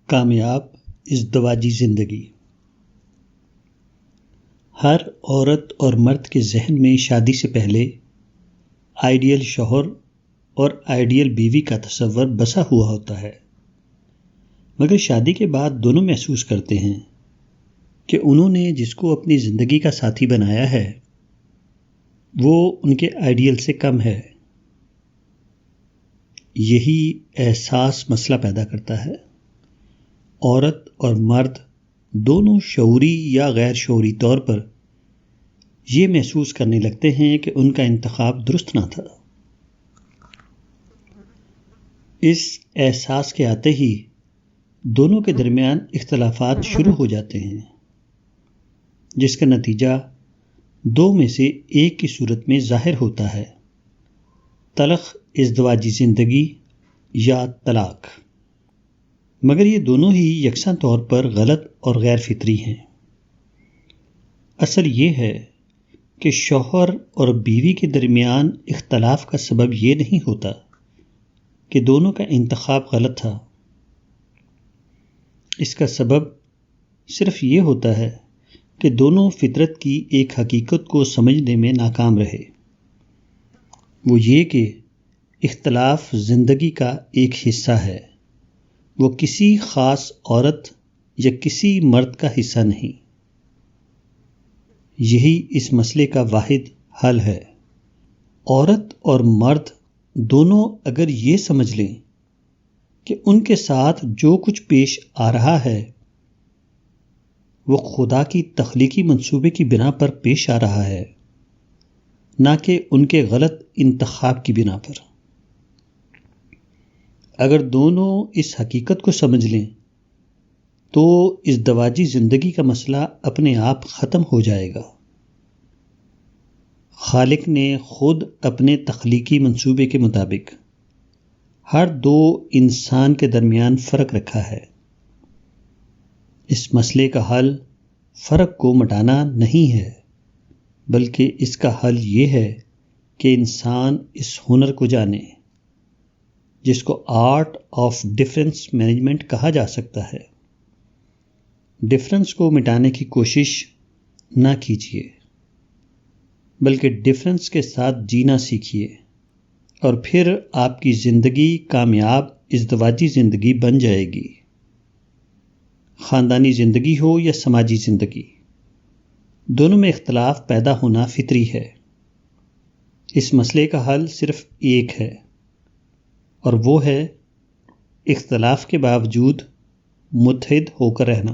کامیاب ازدواجی زندگی۔ ہر عورت اور مرد کے ذہن میں شادی سے پہلے آئیڈیل شوہر اور آئیڈیل بیوی کا تصور بسا ہوا ہوتا ہے، مگر شادی کے بعد دونوں محسوس کرتے ہیں کہ انہوں نے جس کو اپنی زندگی کا ساتھی بنایا ہے وہ ان کے آئیڈیل سے کم ہے۔ یہی احساس مسئلہ پیدا کرتا ہے۔ عورت اور مرد دونوں شعوری یا غیر شعوری طور پر یہ محسوس کرنے لگتے ہیں کہ ان کا انتخاب درست نہ تھا۔ اس احساس کے آتے ہی دونوں کے درمیان اختلافات شروع ہو جاتے ہیں، جس کا نتیجہ دو میں سے ایک کی صورت میں ظاہر ہوتا ہے: تلخ ازدواجی زندگی یا طلاق۔ مگر یہ دونوں ہی یکساں طور پر غلط اور غیر فطری ہیں۔ اصل یہ ہے کہ شوہر اور بیوی کے درمیان اختلاف کا سبب یہ نہیں ہوتا کہ دونوں کا انتخاب غلط تھا۔ اس کا سبب صرف یہ ہوتا ہے کہ دونوں فطرت کی ایک حقیقت کو سمجھنے میں ناکام رہے۔ وہ یہ کہ اختلاف زندگی کا ایک حصہ ہے، وہ کسی خاص عورت یا کسی مرد کا حصہ نہیں۔ یہی اس مسئلے کا واحد حل ہے۔ عورت اور مرد دونوں اگر یہ سمجھ لیں کہ ان کے ساتھ جو کچھ پیش آ رہا ہے وہ خدا کی تخلیقی منصوبے کی بنا پر پیش آ رہا ہے، نہ کہ ان کے غلط انتخاب کی بنا پر۔ اگر دونوں اس حقیقت کو سمجھ لیں تو ازدواجی زندگی کا مسئلہ اپنے آپ ختم ہو جائے گا۔ خالق نے خود اپنے تخلیقی منصوبے کے مطابق ہر دو انسان کے درمیان فرق رکھا ہے۔ اس مسئلے کا حل فرق کو مٹانا نہیں ہے، بلکہ اس کا حل یہ ہے کہ انسان اس ہنر کو جانے جس کو آرٹ آف ڈفرینس مینجمنٹ کہا جا سکتا ہے۔ ڈفرینس کو مٹانے کی کوشش نہ کیجیے، بلکہ ڈفرینس کے ساتھ جینا سیکھیے، اور پھر آپ کی زندگی کامیاب ازدواجی زندگی بن جائے گی۔ خاندانی زندگی ہو یا سماجی زندگی، دونوں میں اختلاف پیدا ہونا فطری ہے۔ اس مسئلے کا حل صرف ایک ہے، اور وہ ہے اختلاف کے باوجود متحد ہو کر رہنا۔